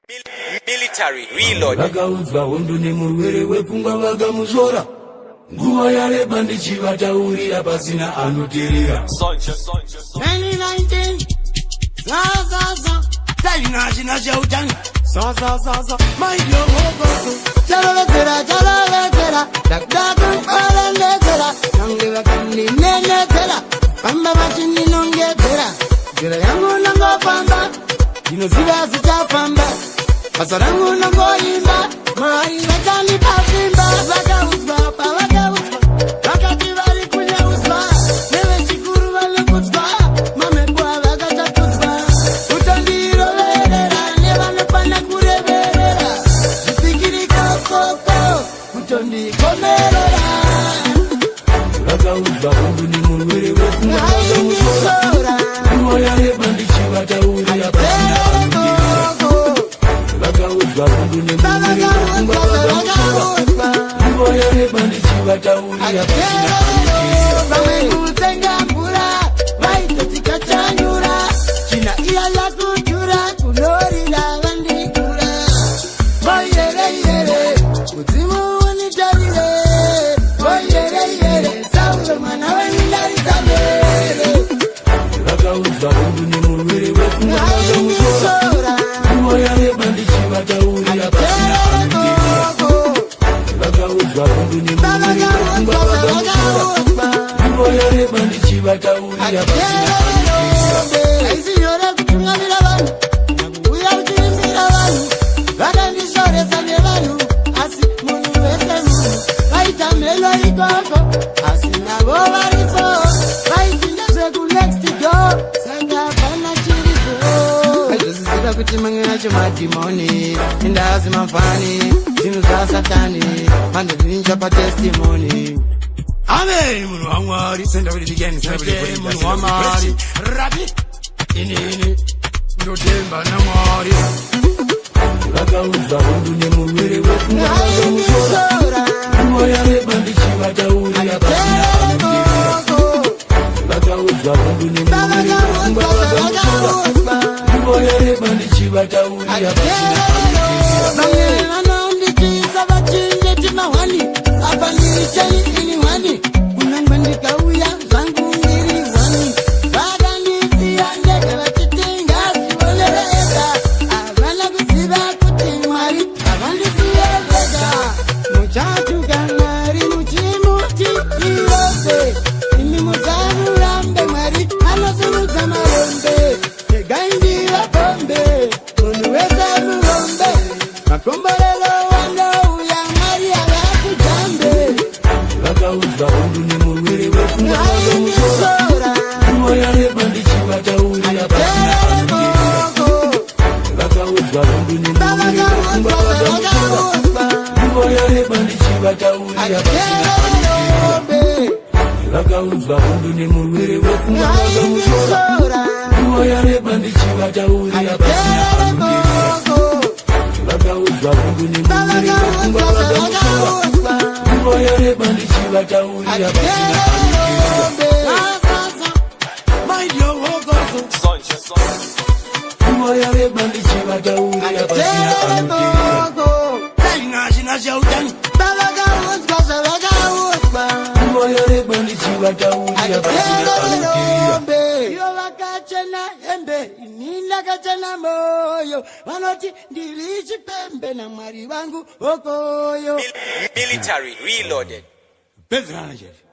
Military reload. Vakaunzwa hondo nemurwere wepfungwa vakamuzvora. Nguva yareba ndichivataurira pasina anoteerera. 2019 Zaza Taina china cha utani Zaza Maidiogogo Chalolekera Dakdakala Nangiva kandi nenetera Pamba machini nongetera Jira yangu nango pamba Dinoziva zichafamba Pasarangu nango imba Mari wetani pasimba Vakauzwa Vakati vari kunya uzwa Newe chikuru valukuzwa Mamebwa vakachatudzwa Utondiro verera Nevanopana kureverera Zipikiri koko Utondikomerera Vakauzwa hondo nemurwere wepfungwa vakamuzvora. Nguva yareba ndichivataurira pasina anoteerera. Vakauzwa hondo nemurwere wepfungwa vakamuzvora. Nguva yareba ndichivataurira pasina anoteerera. Vamwe kutenga mvura Vaitotika chanyura China iya lakujura Kunorira vandikura Boyere Kuzimu unitarire Boyere Sauro mwana wendarizabere Vakauzwa hondo nemurwere wepfungwa vakamuzvora. Nguva yareba ndichivataurira pasina anoteerera. Vakauzwa hondo nemurwere wepfungwa vakamuzvora. Nguva yareba ndichivataurira pasina anoteerera. Aisinyore kutungamira vanhu Nakuuya uchiimbira vanhu Vakandishoresa nevanhu Asi munhu wese munhu Vaita mhelo ikoko Asi navo varipo Vaiti ndezvekunext door Saka hapana chiripo Vaizvozviziva kuti mamwe acho madhimoni Indazi mafani Zvinhu zvasatani Mandozvinja patestimony Amen, munhu waMwari Senda kuti digeni munhu waMwari Rabi Ini Ndotemba naMwari Vakauzwa hondo nemurwere wepfungwa vakamuzvora. Nguva yareba ndichivataurira pasina anoteerera. Vakauzwa hondo nemurwere wepfungwa vakamuzvora. Nguva yareba ndichivataurira pasina anoteerera. Vamwe vanonditiza vachingeti mahwani Apa ndiricheni ini hwani Kunangwa ndikauya zvangu ndiri hwani Vakandisiya ndege vachitenga zvionereka Havana kuziva kuti Mwari havandisiye vega Muchatuka Mwari muchimuti irobe Imi musamurambe Mwari anosunudza marombe Regai ndivapombe munhu wese murombe Makomborero wanouya Mwari havakujambe Vakauzwa hondo nemurwere wepfungwa vakamuzvora. Nguva yareba ndichivataurira pasina anoteerera. Vakauzwa hondo nemurwere wepfungwa vakamuzvora. Nguva yareba ndichivataurira pasina anoteerera. Vakauzwa hondo nemurwere wepfungwa vakamuzvora. Nguva yareba ndichivataurira pasina anoteerera. Vakauzwa hondo nemurwere wepfungwa vakamuzvora. Nguva yareba ndichivataurira pasina anoteerera. Nguva yareba ndichivataurira pasina anoteerera. Taina china cha utani Vavakauzwa zvavakauzwa Nguva yareba ndichivataurira pasina anoteerera. Ivo vakachena hembe ini ndakachena moyo Vanoti ndiri chipembe naMwari vangu okoyo Military reloaded. Pedrana chete.